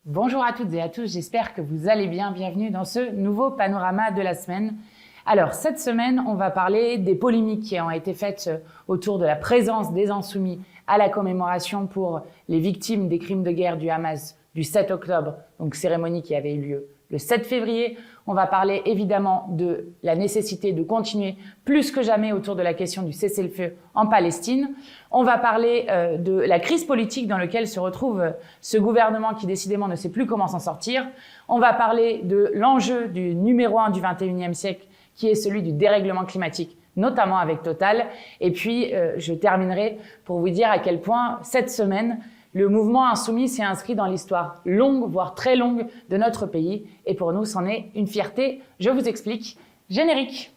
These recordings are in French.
Bonjour à toutes et à tous, j'espère que vous allez bien. Bienvenue dans ce nouveau panorama de la semaine. Alors, cette semaine, on va parler des polémiques qui ont été faites autour de la présence des Insoumis à la commémoration pour les victimes des crimes de guerre du Hamas du 7 octobre, donc cérémonie qui avait eu lieu le 7 février. On va parler évidemment de la nécessité de continuer plus que jamais autour de la question du cessez-le-feu en Palestine. On va parler de la crise politique dans laquelle se retrouve ce gouvernement qui décidément ne sait plus comment s'en sortir. On va parler de l'enjeu du numéro 1 du 21e siècle qui est celui du dérèglement climatique, notamment avec Total. Et puis, je terminerai pour vous dire à quel point cette semaine, le mouvement insoumis s'est inscrit dans l'histoire longue, voire très longue, de notre pays. Et pour nous, c'en est une fierté. Je vous explique. Générique.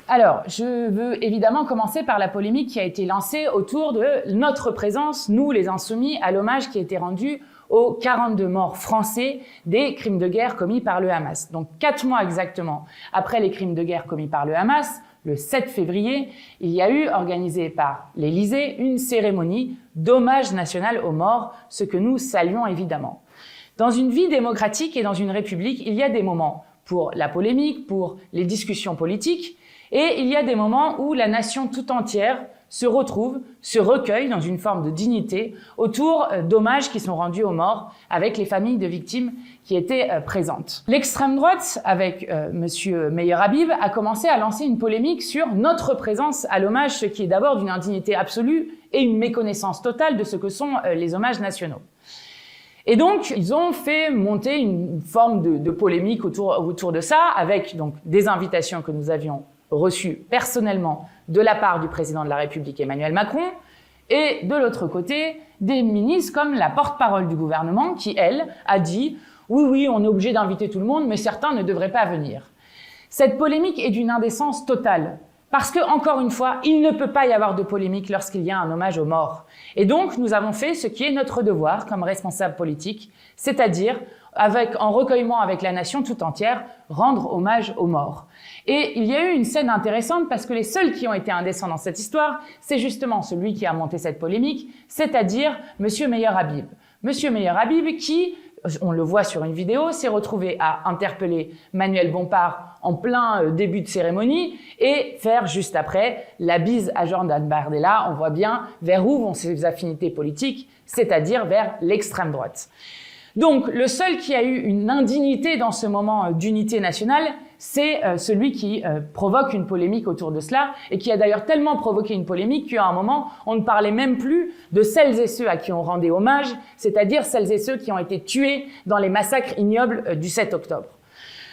Alors, je veux évidemment commencer par la polémique qui a été lancée autour de notre présence, nous les Insoumis, à l'hommage qui a été rendu aux 42 morts français des crimes de guerre commis par le Hamas. Donc 4 mois exactement après les crimes de guerre commis par le Hamas, le 7 février, il y a eu, organisé par l'Élysée, une cérémonie d'hommage national aux morts, ce que nous saluons évidemment. Dans une vie démocratique et dans une république, il y a des moments pour la polémique, pour les discussions politiques, et il y a des moments où la nation tout entière se retrouve, se recueille dans une forme de dignité autour d'hommages qui sont rendus aux morts avec les familles de victimes qui étaient présentes. L'extrême droite, avec Monsieur Meyer Habib, a commencé à lancer une polémique sur notre présence à l'hommage, ce qui est d'abord d'une indignité absolue et une méconnaissance totale de ce que sont les hommages nationaux. Et donc, ils ont fait monter une forme de polémique autour de ça, avec donc des invitations que nous avions reçues personnellement de la part du président de la République Emmanuel Macron, et de l'autre côté, des ministres comme la porte-parole du gouvernement qui, elle, a dit « oui, on est obligé d'inviter tout le monde, mais certains ne devraient pas venir ». Cette polémique est d'une indécence totale, parce que, encore une fois, il ne peut pas y avoir de polémique lorsqu'il y a un hommage aux morts. Et donc, nous avons fait ce qui est notre devoir comme responsable politique, c'est-à-dire, en recueillement avec la nation tout entière, rendre hommage aux morts. Et il y a eu une scène intéressante parce que les seuls qui ont été indécents dans cette histoire, c'est justement celui qui a monté cette polémique, c'est-à-dire Monsieur Meyer Habib. Monsieur Meyer Habib qui, on le voit sur une vidéo, s'est retrouvé à interpeller Manuel Bompard en plein début de cérémonie et faire juste après la bise à Jordan Bardella. On voit bien vers où vont ses affinités politiques, c'est-à-dire vers l'extrême droite. Donc, le seul qui a eu une indignité dans ce moment d'unité nationale, c'est celui qui provoque une polémique autour de cela et qui a d'ailleurs tellement provoqué une polémique qu'à un moment, on ne parlait même plus de celles et ceux à qui on rendait hommage, c'est-à-dire celles et ceux qui ont été tués dans les massacres ignobles du 7 octobre.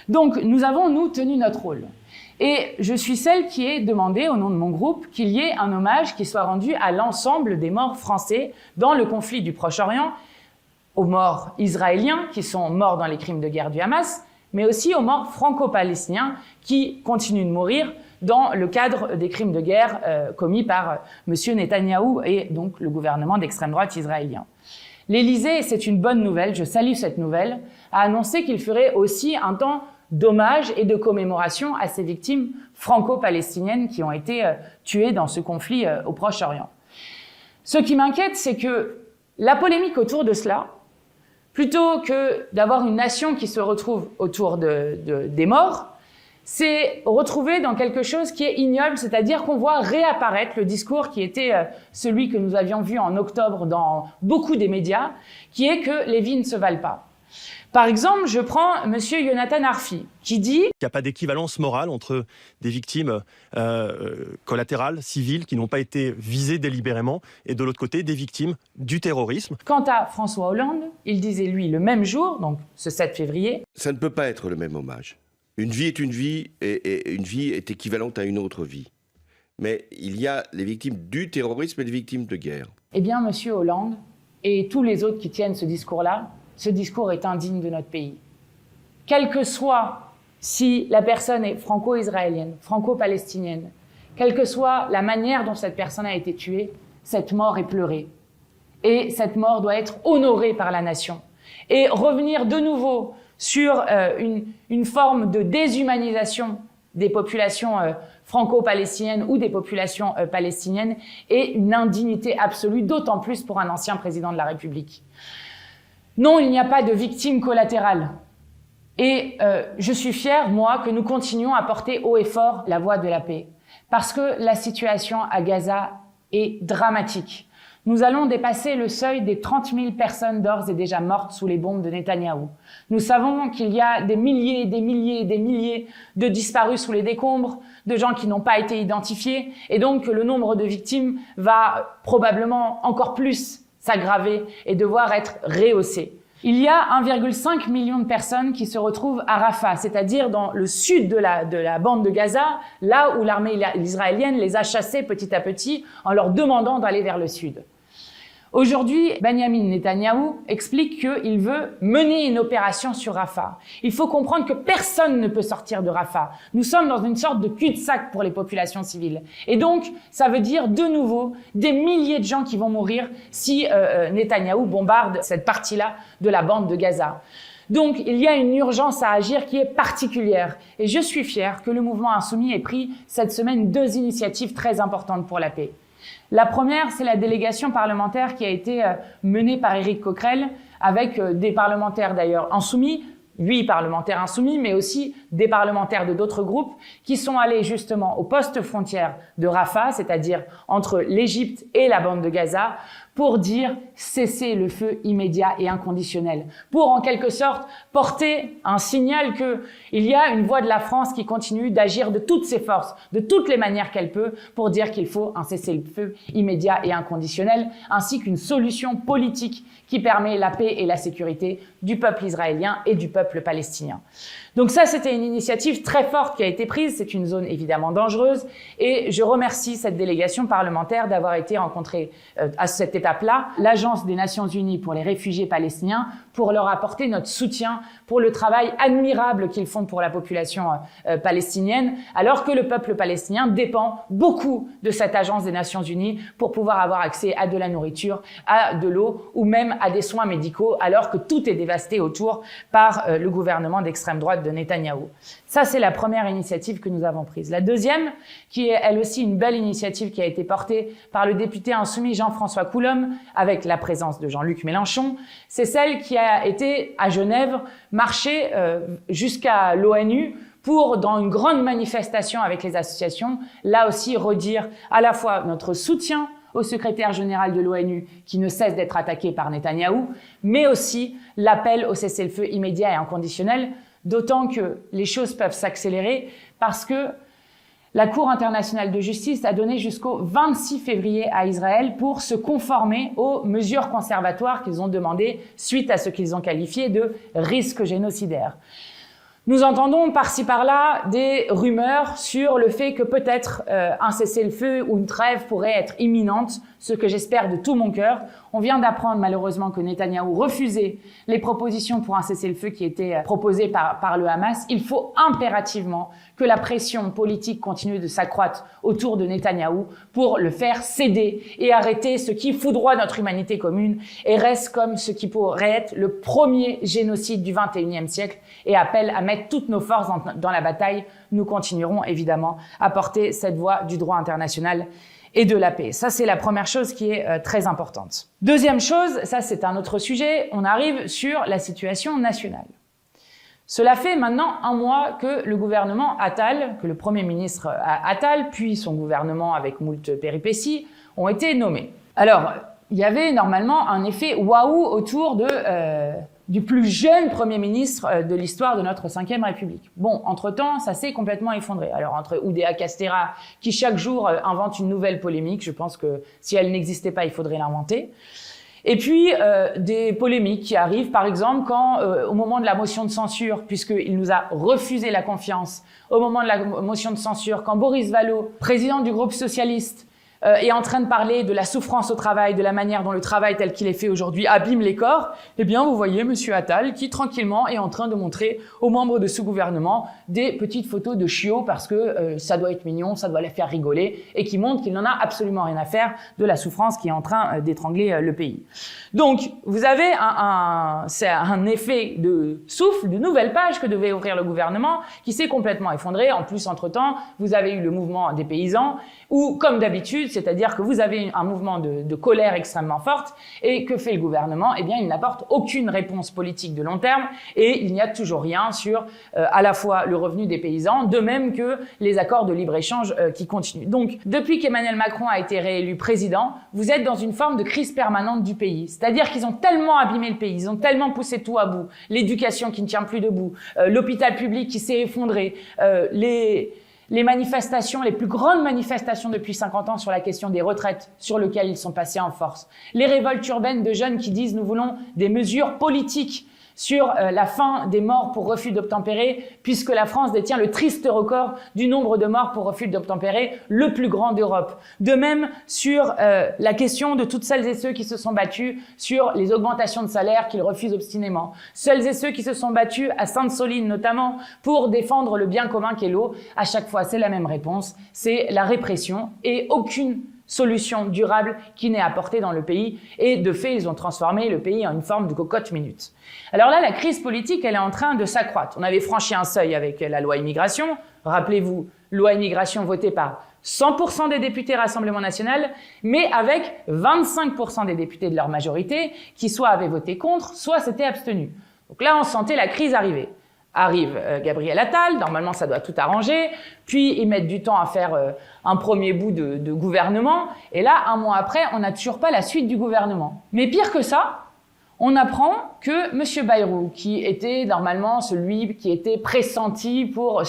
Donc, nous avons, nous, tenu notre rôle. Et je suis celle qui ai demandé, au nom de mon groupe, qu'il y ait un hommage qui soit rendu à l'ensemble des morts français dans le conflit du Proche-Orient, aux morts israéliens qui sont morts dans les crimes de guerre du Hamas, mais aussi aux morts franco-palestiniens qui continuent de mourir dans le cadre des crimes de guerre commis par Monsieur Netanyahou et donc le gouvernement d'extrême droite israélien. L'Élysée, c'est une bonne nouvelle, je salue cette nouvelle, a annoncé qu'il ferait aussi un temps d'hommage et de commémoration à ces victimes franco-palestiniennes qui ont été tuées dans ce conflit au Proche-Orient. Ce qui m'inquiète, c'est que la polémique autour de cela, plutôt que d'avoir une nation qui se retrouve autour des morts, c'est retrouver dans quelque chose qui est ignoble, c'est-à-dire qu'on voit réapparaître le discours qui était celui que nous avions vu en octobre dans beaucoup des médias, qui est que les vies ne se valent pas. Par exemple, je prends Monsieur Yonatan Arfi, qui dit qu'il n'y a pas d'équivalence morale entre des victimes collatérales, civiles, qui n'ont pas été visées délibérément, et de l'autre côté, des victimes du terrorisme. Quant à François Hollande, il disait, lui, le même jour, donc ce 7 février... Ça ne peut pas être le même hommage. Une vie est une vie, et une vie est équivalente à une autre vie. Mais il y a les victimes du terrorisme et les victimes de guerre. Eh bien, Monsieur Hollande, et tous les autres qui tiennent ce discours-là, ce discours est indigne de notre pays. Quel que soit si la personne est franco-israélienne, franco-palestinienne, quelle que soit la manière dont cette personne a été tuée, cette mort est pleurée. Et cette mort doit être honorée par la nation. Et revenir de nouveau sur une forme de déshumanisation des populations franco-palestiniennes ou des populations palestiniennes est une indignité absolue, d'autant plus pour un ancien président de la République. Non, il n'y a pas de victimes collatérales. Et je suis fière, moi, que nous continuions à porter haut et fort la voix de la paix. Parce que la situation à Gaza est dramatique. Nous allons dépasser le seuil des 30 000 personnes d'ores et déjà mortes sous les bombes de Netanyahou. Nous savons qu'il y a des milliers, des milliers, des milliers de disparus sous les décombres, de gens qui n'ont pas été identifiés, et donc que le nombre de victimes va probablement encore plus s'aggraver et devoir être rehaussé. Il y a 1,5 million de personnes qui se retrouvent à Rafah, c'est-à-dire dans le sud de la bande de Gaza, là où l'armée israélienne les a chassés petit à petit en leur demandant d'aller vers le sud. Aujourd'hui, Benjamin Netanyahou explique qu'il veut mener une opération sur Rafah. Il faut comprendre que personne ne peut sortir de Rafah. Nous sommes dans une sorte de cul-de-sac pour les populations civiles. Et donc, ça veut dire de nouveau des milliers de gens qui vont mourir si Netanyahou bombarde cette partie-là de la bande de Gaza. Donc, il y a une urgence à agir qui est particulière. Et je suis fière que le mouvement Insoumis ait pris cette semaine 2 initiatives très importantes pour la paix. La première, c'est la délégation parlementaire qui a été menée par Éric Coquerel, avec des parlementaires d'ailleurs insoumis, 8 parlementaires insoumis, mais aussi des parlementaires de d'autres groupes qui sont allés justement au poste frontière de Rafah, c'est-à-dire entre l'Égypte et la bande de Gaza, pour dire cesser le feu immédiat et inconditionnel, pour en quelque sorte porter un signal qu'il y a une voix de la France qui continue d'agir de toutes ses forces, de toutes les manières qu'elle peut, pour dire qu'il faut un cessez-le-feu immédiat et inconditionnel, ainsi qu'une solution politique qui permet la paix et la sécurité du peuple israélien et du peuple palestinien. Donc ça, c'était une initiative très forte qui a été prise. C'est une zone évidemment dangereuse et je remercie cette délégation parlementaire d'avoir été rencontrée à cette étape-là, l'Agence des Nations Unies pour les réfugiés palestiniens, pour leur apporter notre soutien pour le travail admirable qu'ils font pour la population palestinienne, alors que le peuple palestinien dépend beaucoup de cette Agence des Nations Unies pour pouvoir avoir accès à de la nourriture, à de l'eau ou même à des soins médicaux, alors que tout est dévasté autour par le gouvernement d'extrême droite de Netanyahou. Ça, c'est la première initiative que nous avons prise. La deuxième, qui est elle aussi une belle initiative qui a été portée par le député insoumis Jean-François Coulombe, avec la présence de Jean-Luc Mélenchon, c'est celle qui a été à Genève marcher jusqu'à l'ONU pour, dans une grande manifestation avec les associations, là aussi redire à la fois notre soutien au secrétaire général de l'ONU qui ne cesse d'être attaqué par Netanyahou, mais aussi l'appel au cessez-le-feu immédiat et inconditionnel, d'autant que les choses peuvent s'accélérer parce que la Cour internationale de justice a donné jusqu'au 26 février à Israël pour se conformer aux mesures conservatoires qu'ils ont demandées suite à ce qu'ils ont qualifié de risque génocidaire. Nous entendons par-ci par-là des rumeurs sur le fait que peut-être un cessez-le-feu ou une trêve pourrait être imminente, ce que j'espère de tout mon cœur. On vient d'apprendre malheureusement que Netanyahou refusait les propositions pour un cessez-le-feu qui étaient proposées par le Hamas. Il faut impérativement que la pression politique continue de s'accroître autour de Netanyahou pour le faire céder et arrêter ce qui foudroie notre humanité commune et reste comme ce qui pourrait être le premier génocide du XXIe siècle et appelle à mettre toutes nos forces dans la bataille. Nous continuerons évidemment à porter cette voix du droit international et de la paix. Ça, c'est la première chose qui est très importante. Deuxième chose, ça c'est un autre sujet, on arrive sur la situation nationale. Cela fait maintenant 1 mois que le gouvernement Attal, que le Premier ministre Attal, puis son gouvernement avec moult péripéties, ont été nommés. Alors, il y avait normalement un effet waouh autour du plus jeune Premier ministre de l'histoire de notre Ve République. Bon, entre-temps, ça s'est complètement effondré. Alors, entre Oudéa Castéra, qui chaque jour invente une nouvelle polémique, je pense que si elle n'existait pas, il faudrait l'inventer. Et puis, des polémiques qui arrivent, par exemple, quand, au moment de la motion de censure, puisqu'il nous a refusé la confiance, au moment de la motion de censure, quand Boris Vallaud, président du groupe socialiste, est en train de parler de la souffrance au travail, de la manière dont le travail tel qu'il est fait aujourd'hui abîme les corps, eh bien vous voyez Monsieur Attal qui tranquillement est en train de montrer aux membres de ce gouvernement des petites photos de chiots parce que ça doit être mignon, ça doit les faire rigoler et qui montre qu'il n'en a absolument rien à faire de la souffrance qui est en train d'étrangler le pays. Donc vous avez c'est un effet de souffle, de nouvelle page que devait ouvrir le gouvernement qui s'est complètement effondré. En plus, entre-temps, vous avez eu le mouvement des paysans où, comme d'habitude, c'est-à-dire que vous avez un mouvement de colère extrêmement forte et que fait le gouvernement? Eh bien, il n'apporte aucune réponse politique de long terme et il n'y a toujours rien sur à la fois le revenu des paysans, de même que les accords de libre-échange qui continuent. Donc, depuis qu'Emmanuel Macron a été réélu président, vous êtes dans une forme de crise permanente du pays. C'est-à-dire qu'ils ont tellement abîmé le pays, ils ont tellement poussé tout à bout, l'éducation qui ne tient plus debout, l'hôpital public qui s'est effondré, les manifestations, les plus grandes manifestations depuis 50 ans sur la question des retraites, sur lesquelles ils sont passés en force. Les révoltes urbaines de jeunes qui disent « nous voulons des mesures politiques » sur la fin des morts pour refus d'obtempérer, puisque la France détient le triste record du nombre de morts pour refus d'obtempérer, le plus grand d'Europe. De même sur la question de toutes celles et ceux qui se sont battus sur les augmentations de salaire qu'ils refusent obstinément. Celles et ceux qui se sont battus à Sainte-Soline notamment pour défendre le bien commun qu'est l'eau. À chaque fois, c'est la même réponse, c'est la répression et aucune solution durable qui n'est apportée dans le pays. Et de fait, ils ont transformé le pays en une forme de cocotte minute. Alors là, la crise politique, elle est en train de s'accroître. On avait franchi un seuil avec la loi immigration. Rappelez-vous, loi immigration votée par 100% des députés Rassemblement National, mais avec 25% des députés de leur majorité qui soit avaient voté contre, soit s'étaient abstenus. Donc là, on sentait la crise arriver. Arrive Gabriel Attal, normalement ça doit tout arranger, puis ils mettent du temps à faire un premier bout de gouvernement, et là, un mois après, on n'a toujours pas la suite du gouvernement. Mais pire que ça, on apprend que M. Bayrou, qui était normalement celui qui était pressenti pour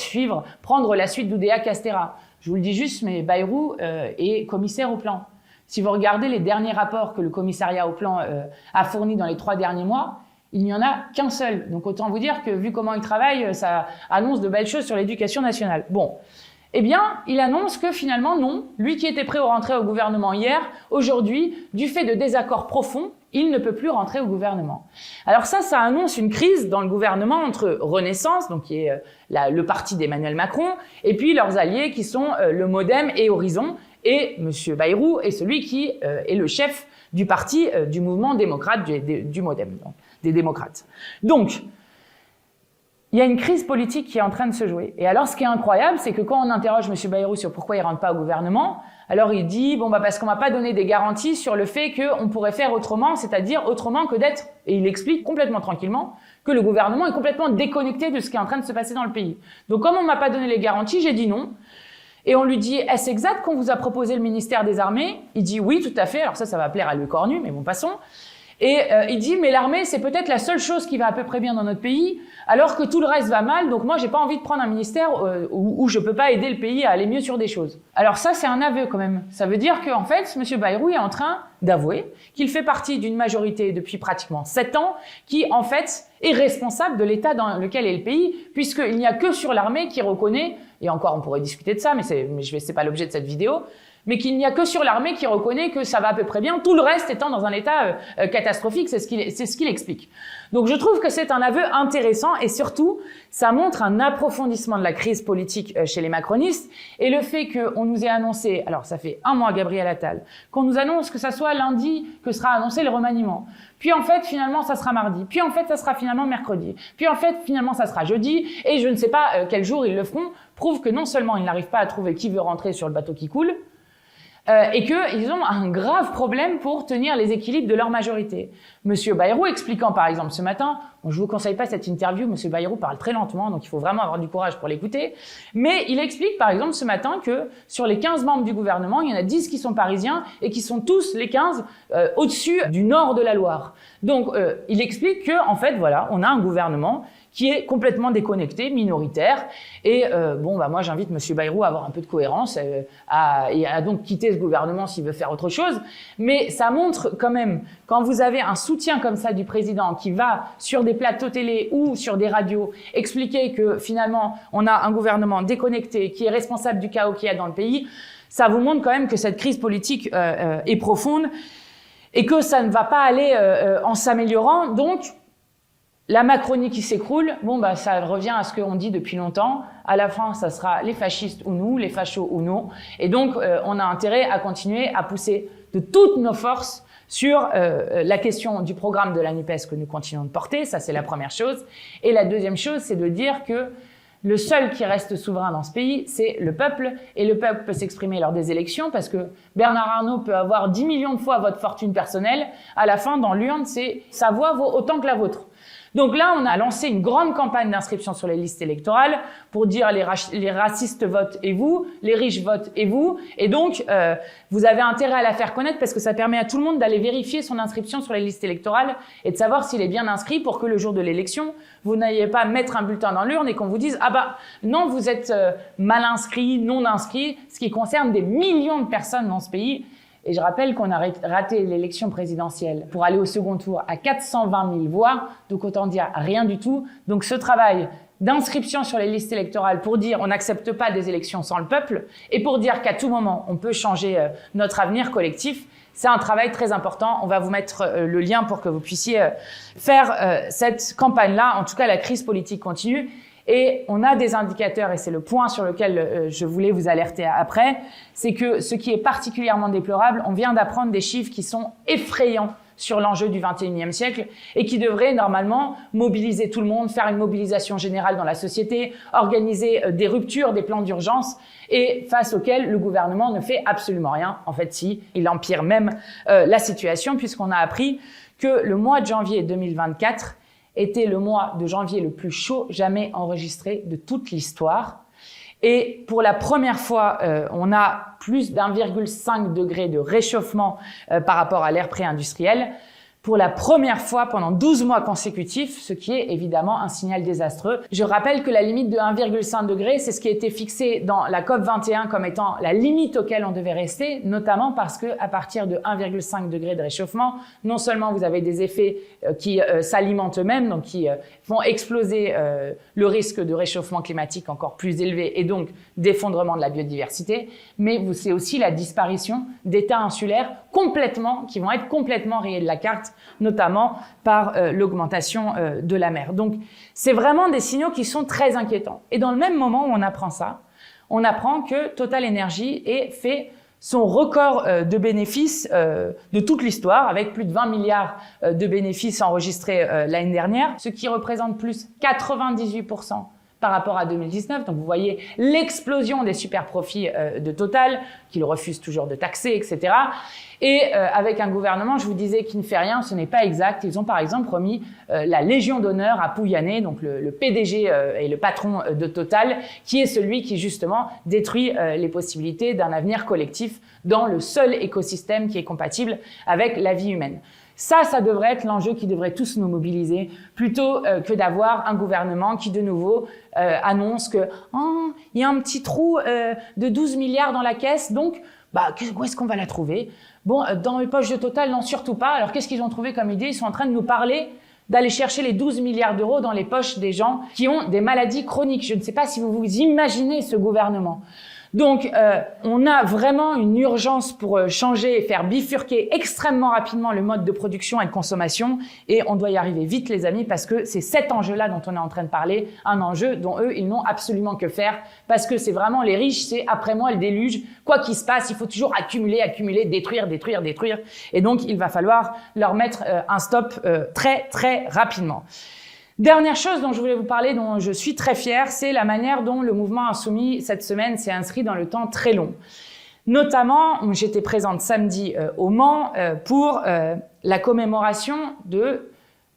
prendre la suite d'Oudéa Castéra, je vous le dis juste, mais Bayrou est commissaire au plan. Si vous regardez les derniers rapports que le commissariat au plan a fournis dans les 3 derniers mois, il n'y en a qu'un seul. Donc autant vous dire que vu comment il travaille, ça annonce de belles choses sur l'éducation nationale. Bon, eh bien, il annonce que finalement non, lui qui était prêt à rentrer au gouvernement hier, aujourd'hui, du fait de désaccords profonds, il ne peut plus rentrer au gouvernement. Alors ça annonce une crise dans le gouvernement entre Renaissance, donc qui est le parti d'Emmanuel Macron, et puis leurs alliés qui sont le MoDem et Horizon, et M. Bayrou est celui qui est le chef du parti du mouvement démocrate du MoDem. Donc, des démocrates. Donc, il y a une crise politique qui est en train de se jouer. Et alors, ce qui est incroyable, c'est que quand on interroge M. Bayrou sur pourquoi il rentre pas au gouvernement, alors il dit, bon, parce qu'on m'a pas donné des garanties sur le fait qu'on pourrait faire autrement, c'est-à-dire autrement que d'être, et il explique complètement tranquillement, que le gouvernement est complètement déconnecté de ce qui est en train de se passer dans le pays. Donc, comme on m'a pas donné les garanties, j'ai dit non. Et on lui dit, est-ce exact qu'on vous a proposé le ministère des Armées? Il dit, oui, tout à fait. Alors ça va plaire à Louis Cornu, mais bon, passons. Et il dit, mais l'armée, c'est peut-être la seule chose qui va à peu près bien dans notre pays, alors que tout le reste va mal, donc moi, j'ai pas envie de prendre un ministère où je peux pas aider le pays à aller mieux sur des choses. Alors ça, c'est un aveu quand même. Ça veut dire qu'en fait, M. Bayrou est en train d'avouer qu'il fait partie d'une majorité depuis pratiquement 7 ans, qui en fait est responsable de l'état dans lequel est le pays, puisqu'il n'y a que sur l'armée qui reconnaît, et encore on pourrait discuter de ça, mais c'est pas l'objet de cette vidéo, mais qu'il n'y a que sur l'armée qui reconnaît que ça va à peu près bien, tout le reste étant dans un état catastrophique, c'est ce qu'il explique. Donc je trouve que c'est un aveu intéressant et surtout, ça montre un approfondissement de la crise politique chez les macronistes et le fait qu'on nous ait annoncé, alors ça fait 1 mois Gabriel Attal, qu'on nous annonce que ça soit lundi que sera annoncé le remaniement, puis en fait finalement ça sera mardi, puis en fait ça sera finalement mercredi, puis en fait finalement ça sera jeudi et je ne sais pas quel jour ils le feront, prouve que non seulement ils n'arrivent pas à trouver qui veut rentrer sur le bateau qui coule, et qu'ils ont un grave problème pour tenir les équilibres de leur majorité. Monsieur Bayrou expliquant par exemple ce matin, bon, je vous conseille pas cette interview, Monsieur Bayrou parle très lentement, donc il faut vraiment avoir du courage pour l'écouter, mais il explique par exemple ce matin que sur les 15 membres du gouvernement, il y en a 10 qui sont parisiens et qui sont tous les 15 au-dessus du nord de la Loire. Donc il explique que en fait voilà, on a un gouvernement qui est complètement déconnecté, minoritaire. Et moi, j'invite M. Bayrou à avoir un peu de cohérence et à donc quitter ce gouvernement s'il veut faire autre chose. Mais ça montre quand même, quand vous avez un soutien comme ça du président qui va sur des plateaux télé ou sur des radios expliquer que finalement, on a un gouvernement déconnecté qui est responsable du chaos qu'il y a dans le pays, ça vous montre quand même que cette crise politique est profonde et que ça ne va pas aller en s'améliorant. Donc, la Macronie qui s'écroule, ça revient à ce qu'on dit depuis longtemps. À la fin, ça sera les fascistes ou nous, les fachos ou nous. Et donc, on a intérêt à continuer à pousser de toutes nos forces sur la question du programme de la NUPES que nous continuons de porter. Ça, c'est la première chose. Et la deuxième chose, c'est de dire que le seul qui reste souverain dans ce pays, c'est le peuple. Et le peuple peut s'exprimer lors des élections parce que Bernard Arnault peut avoir 10 millions de fois votre fortune personnelle. À la fin, dans l'urne, sa voix vaut autant que la vôtre. Donc là, on a lancé une grande campagne d'inscription sur les listes électorales pour dire les racistes votent et vous, les riches votent et vous. Et donc, vous avez intérêt à la faire connaître parce que ça permet à tout le monde d'aller vérifier son inscription sur les listes électorales et de savoir s'il est bien inscrit pour que le jour de l'élection, vous n'ayez pas à mettre un bulletin dans l'urne et qu'on vous dise « Ah bah non, vous êtes mal inscrit, non inscrit », ce qui concerne des millions de personnes dans ce pays. Et je rappelle qu'on a raté l'élection présidentielle pour aller au second tour à 420 000 voix, donc autant dire rien du tout. Donc ce travail d'inscription sur les listes électorales pour dire on n'accepte pas des élections sans le peuple et pour dire qu'à tout moment on peut changer notre avenir collectif, c'est un travail très important. On va vous mettre le lien pour que vous puissiez faire cette campagne-là. En tout cas, la crise politique continue. Et on a des indicateurs, et c'est le point sur lequel je voulais vous alerter après, c'est que ce qui est particulièrement déplorable, on vient d'apprendre des chiffres qui sont effrayants sur l'enjeu du XXIe siècle et qui devraient normalement mobiliser tout le monde, faire une mobilisation générale dans la société, organiser des ruptures, des plans d'urgence et face auxquels le gouvernement ne fait absolument rien. En fait, si, il empire même la situation puisqu'on a appris que le mois de janvier 2024 était le mois de janvier le plus chaud jamais enregistré de toute l'histoire. Et pour la première fois, on a plus d'1,5 degré de réchauffement par rapport à l'ère pré-industrielle. Pour la première fois pendant 12 mois consécutifs, ce qui est évidemment un signal désastreux. Je rappelle que la limite de 1,5 degré, c'est ce qui a été fixé dans la COP21 comme étant la limite auquel on devait rester, notamment parce que à partir de 1,5 degré de réchauffement, non seulement vous avez des effets qui s'alimentent eux-mêmes, donc qui vont exploser le risque de réchauffement climatique encore plus élevé et donc d'effondrement de la biodiversité, mais c'est aussi la disparition d'États insulaires qui vont être complètement rayés de la carte, notamment par l'augmentation de la mer. Donc, c'est vraiment des signaux qui sont très inquiétants. Et dans le même moment où on apprend ça, on apprend que Total Energy ait fait son record de bénéfices de toute l'histoire, avec plus de 20 milliards de bénéfices enregistrés l'année dernière, ce qui représente plus 98% par rapport à 2019. Donc vous voyez l'explosion des super profits de Total, qu'ils refusent toujours de taxer, etc. Et avec un gouvernement, je vous disais, qui ne fait rien, ce n'est pas exact. Ils ont par exemple remis la Légion d'honneur à Pouyanné, donc le PDG et le patron de Total, qui est celui qui justement détruit les possibilités d'un avenir collectif dans le seul écosystème qui est compatible avec la vie humaine. Ça devrait être l'enjeu qui devrait tous nous mobiliser, plutôt que d'avoir un gouvernement qui, de nouveau, annonce que il y a un petit trou de 12 milliards dans la caisse, donc où est-ce qu'on va la trouver? Bon, dans les poches de Total, non, surtout pas. Alors, qu'est-ce qu'ils ont trouvé comme idée? Ils sont en train de nous parler d'aller chercher les 12 milliards d'euros dans les poches des gens qui ont des maladies chroniques. Je ne sais pas si vous vous imaginez ce gouvernement. Donc, on a vraiment une urgence pour changer et faire bifurquer extrêmement rapidement le mode de production et de consommation. Et on doit y arriver vite, les amis, parce que c'est cet enjeu-là dont on est en train de parler, un enjeu dont eux, ils n'ont absolument que faire, parce que c'est vraiment les riches, c'est après moi le déluge. Quoi qu'il se passe, il faut toujours accumuler, détruire. Et donc, il va falloir leur mettre un stop très, très rapidement. Dernière chose dont je voulais vous parler, dont je suis très fière, c'est la manière dont le mouvement insoumis, cette semaine, s'est inscrit dans le temps très long. Notamment, j'étais présente samedi au Mans pour la commémoration de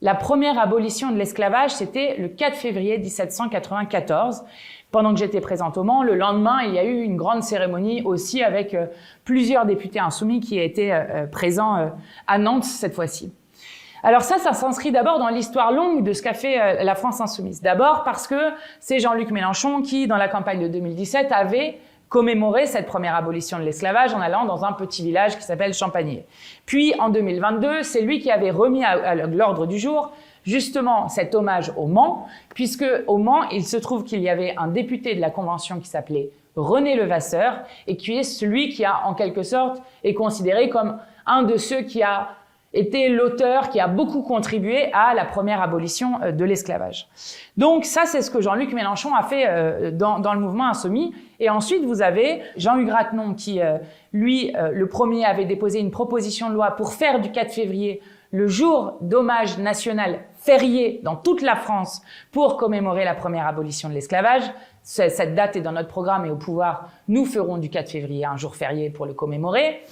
la première abolition de l'esclavage. C'était le 4 février 1794. Pendant que j'étais présente au Mans, le lendemain, il y a eu une grande cérémonie aussi avec plusieurs députés insoumis qui étaient présents à Nantes cette fois-ci. Alors ça s'inscrit d'abord dans l'histoire longue de ce qu'a fait la France insoumise. D'abord parce que c'est Jean-Luc Mélenchon qui, dans la campagne de 2017, avait commémoré cette première abolition de l'esclavage en allant dans un petit village qui s'appelle Champagné. Puis en 2022, c'est lui qui avait remis à l'ordre du jour justement cet hommage au Mans, puisque au Mans, il se trouve qu'il y avait un député de la Convention qui s'appelait René Levasseur et qui est celui qui a, en quelque sorte, est considéré comme un de ceux qui a été l'auteur qui a beaucoup contribué à la première abolition de l'esclavage. Donc ça, c'est ce que Jean-Luc Mélenchon a fait dans le mouvement insoumis. Et ensuite, vous avez Jean-Hugues Rattenon qui, lui, le premier avait déposé une proposition de loi pour faire du 4 février le jour d'hommage national férié dans toute la France pour commémorer la première abolition de l'esclavage. Cette date est dans notre programme et au pouvoir, nous ferons du 4 février un jour férié pour le commémorer.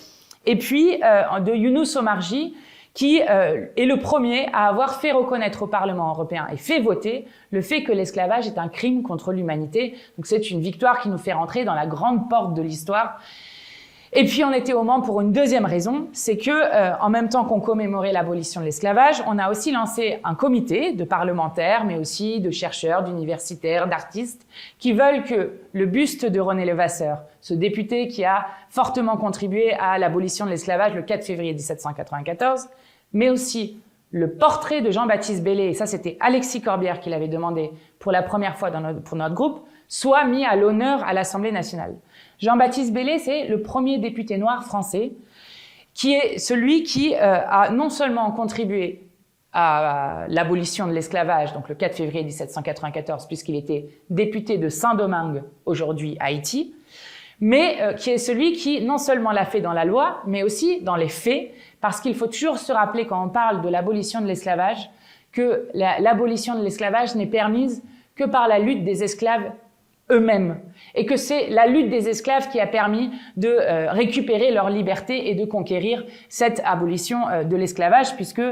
Et puis, de Younous Omarjee, qui est le premier à avoir fait reconnaître au Parlement européen et fait voter le fait que l'esclavage est un crime contre l'humanité. Donc c'est une victoire qui nous fait rentrer dans la grande porte de l'histoire. Et puis on était au Mans pour une deuxième raison, c'est que en même temps qu'on commémorait l'abolition de l'esclavage, on a aussi lancé un comité de parlementaires, mais aussi de chercheurs, d'universitaires, d'artistes, qui veulent que le buste de René Levasseur, ce député qui a fortement contribué à l'abolition de l'esclavage le 4 février 1794, mais aussi le portrait de Jean-Baptiste Belley, et ça c'était Alexis Corbière qui l'avait demandé pour la première fois pour notre groupe, soit mis à l'honneur à l'Assemblée nationale. Jean-Baptiste Belley, c'est le premier député noir français, qui est celui qui a non seulement contribué à l'abolition de l'esclavage, donc le 4 février 1794, puisqu'il était député de Saint-Domingue, aujourd'hui Haïti, mais qui est celui qui non seulement l'a fait dans la loi, mais aussi dans les faits, parce qu'il faut toujours se rappeler quand on parle de l'abolition de l'esclavage, que l'abolition de l'esclavage n'est permise que par la lutte des esclaves eux-mêmes, et que c'est la lutte des esclaves qui a permis de récupérer leur liberté et de conquérir cette abolition de l'esclavage, puisque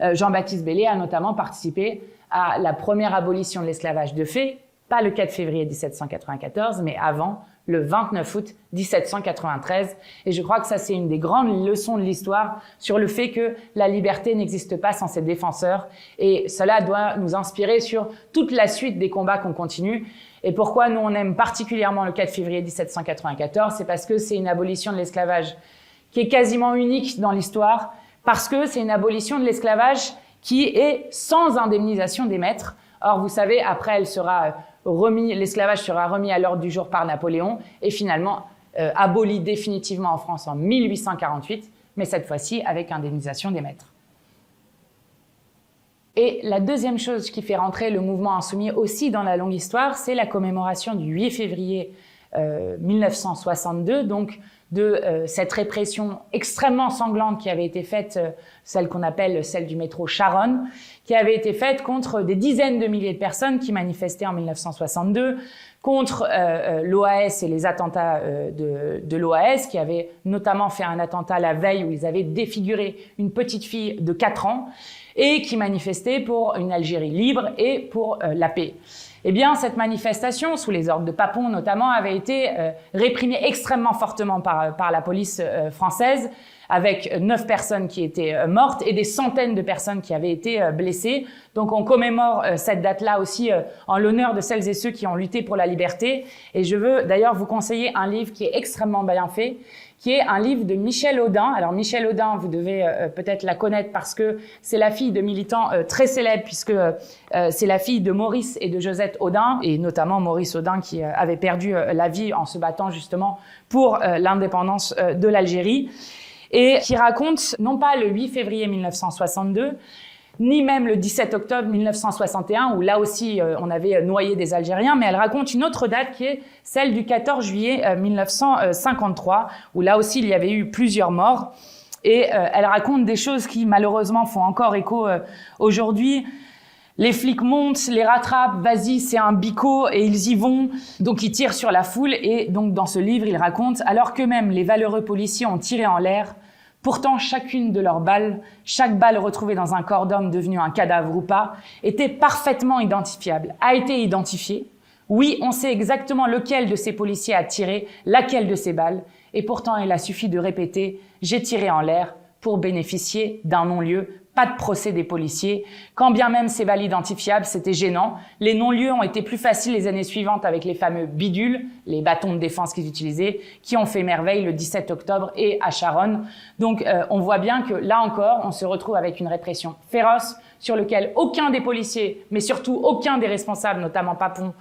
Jean-Baptiste Belley a notamment participé à la première abolition de l'esclavage de fait, pas le 4 février 1794, mais avant, le 29 août 1793. Et je crois que ça, c'est une des grandes leçons de l'histoire sur le fait que la liberté n'existe pas sans ses défenseurs. Et cela doit nous inspirer sur toute la suite des combats qu'on continue. Et pourquoi nous, on aime particulièrement le 4 février 1794, c'est parce que c'est une abolition de l'esclavage qui est quasiment unique dans l'histoire, parce que c'est une abolition de l'esclavage qui est sans indemnisation des maîtres. Or, vous savez, après, l'esclavage sera remis à l'ordre du jour par Napoléon et finalement aboli définitivement en France en 1848, mais cette fois-ci avec indemnisation des maîtres. Et la deuxième chose qui fait rentrer le mouvement insoumis aussi dans la longue histoire, c'est la commémoration du 8 février 1962, donc de cette répression extrêmement sanglante qui avait été faite, celle qu'on appelle celle du métro Charonne, qui avait été faite contre des dizaines de milliers de personnes qui manifestaient en 1962 contre l'OAS et les attentats de l'OAS, qui avaient notamment fait un attentat la veille où ils avaient défiguré une petite fille de 4 ans et qui manifestaient pour une Algérie libre et pour la paix. Eh bien, cette manifestation, sous les ordres de Papon notamment, avait été réprimée extrêmement fortement par la police française, avec 9 personnes qui étaient mortes et des centaines de personnes qui avaient été blessées. Donc on commémore cette date-là aussi en l'honneur de celles et ceux qui ont lutté pour la liberté. Et je veux d'ailleurs vous conseiller un livre qui est extrêmement bien fait, qui est un livre de Michèle Audin. Alors Michèle Audin, vous devez peut-être la connaître parce que c'est la fille de militants très célèbres, puisque c'est la fille de Maurice et de Josette Audin, et notamment Maurice Audin qui avait perdu la vie en se battant justement pour l'indépendance de l'Algérie, et qui raconte non pas le 8 février 1962, ni même le 17 octobre 1961, où là aussi on avait noyé des Algériens, mais elle raconte une autre date qui est celle du 14 juillet 1953, où là aussi il y avait eu plusieurs morts. Et elle raconte des choses qui malheureusement font encore écho aujourd'hui. Les flics montent, les rattrapent, vas-y, c'est un bico, et ils y vont. Donc ils tirent sur la foule, et donc dans ce livre, il raconte, alors qu'eux-mêmes les valeureux policiers ont tiré en l'air, pourtant chacune de leurs balles, chaque balle retrouvée dans un corps d'homme devenu un cadavre ou pas, était parfaitement identifiable, a été identifiée. Oui, on sait exactement lequel de ces policiers a tiré, laquelle de ces balles, et pourtant il a suffi de répéter « j'ai tiré en l'air » pour bénéficier d'un non-lieu pas de procès des policiers. Quand bien même ces balles identifiables, c'était gênant. Les non-lieux ont été plus faciles les années suivantes avec les fameux bidules, les bâtons de défense qu'ils utilisaient, qui ont fait merveille le 17 octobre et à Charonne. Donc on voit bien que là encore, on se retrouve avec une répression féroce sur lequel aucun des policiers, mais surtout aucun des responsables, notamment Papon,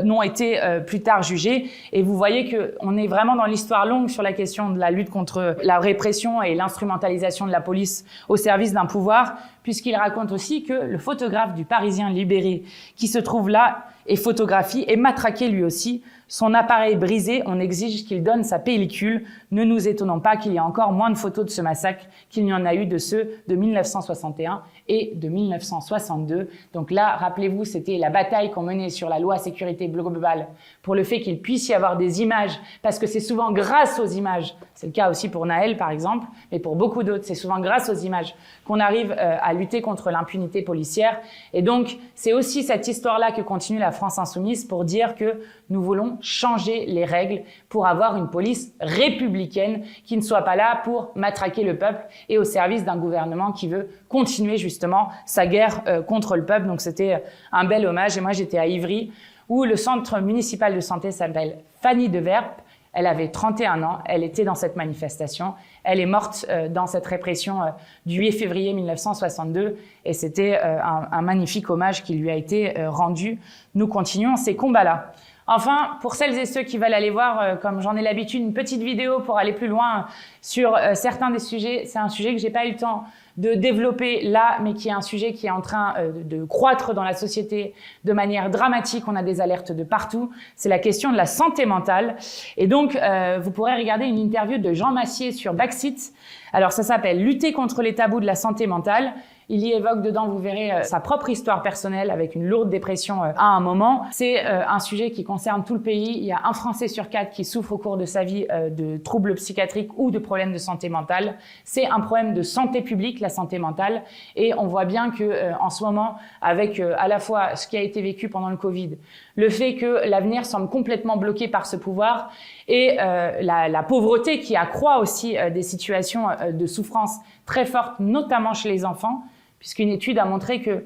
n'ont été plus tard jugés. Et vous voyez qu'on est vraiment dans l'histoire longue sur la question de la lutte contre la répression et l'instrumentalisation de la police au service d'un pouvoir, puisqu'il raconte aussi que le photographe du Parisien libéré qui se trouve là et photographie est matraqué lui aussi. Son appareil brisé, on exige qu'il donne sa pellicule. Ne nous étonnons pas qu'il y ait encore moins de photos de ce massacre qu'il n'y en a eu de ceux de 1961 et de 1962. Donc là, rappelez-vous, c'était la bataille qu'on menait sur la loi sécurité globale pour le fait qu'il puisse y avoir des images, parce que c'est souvent grâce aux images, c'est le cas aussi pour Nahel par exemple, mais pour beaucoup d'autres, c'est souvent grâce aux images qu'on arrive à lutter contre l'impunité policière. Et donc, c'est aussi cette histoire-là que continue la France insoumise pour dire que nous voulons changer les règles pour avoir une police républicaine qui ne soit pas là pour matraquer le peuple et au service d'un gouvernement qui veut continuer justement sa guerre contre le peuple. Donc c'était un bel hommage. Et moi j'étais à Ivry où le centre municipal de santé s'appelle Fanny de Verp. Elle avait 31 ans, elle était dans cette manifestation. Elle est morte dans cette répression du 8 février 1962 et c'était un magnifique hommage qui lui a été rendu. Nous continuons ces combats-là. Enfin, pour celles et ceux qui veulent aller voir, comme j'en ai l'habitude, une petite vidéo pour aller plus loin sur certains des sujets. C'est un sujet que j'ai pas eu le temps de développer là, mais qui est un sujet qui est en train de croître dans la société de manière dramatique. On a des alertes de partout. C'est la question de la santé mentale. Et donc, vous pourrez regarder une interview de Jean Massier sur Backseat. Alors, ça s'appelle « Lutter contre les tabous de la santé mentale ». Il y évoque dedans, vous verrez, sa propre histoire personnelle avec une lourde dépression à un moment. C'est un sujet qui concerne tout le pays. Il y a un Français sur 4 qui souffre au cours de sa vie de troubles psychiatriques ou de problèmes de santé mentale. C'est un problème de santé publique, la santé mentale. Et on voit bien que en ce moment, avec à la fois ce qui a été vécu pendant le Covid, le fait que l'avenir semble complètement bloqué par ce pouvoir et la pauvreté qui accroît aussi des situations de souffrance très fortes, notamment chez les enfants, puisqu'une étude a montré que,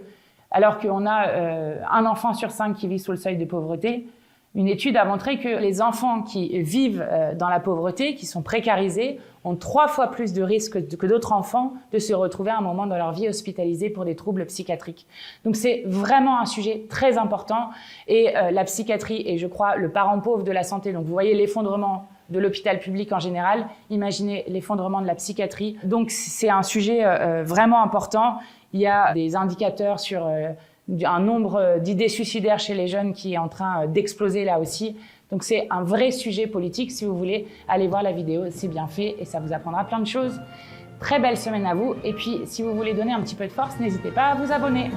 alors qu'on a un enfant sur 5 qui vit sous le seuil de pauvreté, une étude a montré que les enfants qui vivent dans la pauvreté, qui sont précarisés, ont 3 fois plus de risques que d'autres enfants de se retrouver à un moment dans leur vie hospitalisés pour des troubles psychiatriques. Donc c'est vraiment un sujet très important et la psychiatrie est, je crois, le parent pauvre de la santé. Donc vous voyez l'effondrement de l'hôpital public en général, imaginez l'effondrement de la psychiatrie. Donc c'est un sujet vraiment important. Il y a des indicateurs sur un nombre d'idées suicidaires chez les jeunes qui est en train d'exploser là aussi. Donc c'est un vrai sujet politique. Si vous voulez, allez voir la vidéo, c'est bien fait et ça vous apprendra plein de choses. Très belle semaine à vous. Et puis, si vous voulez donner un petit peu de force, n'hésitez pas à vous abonner.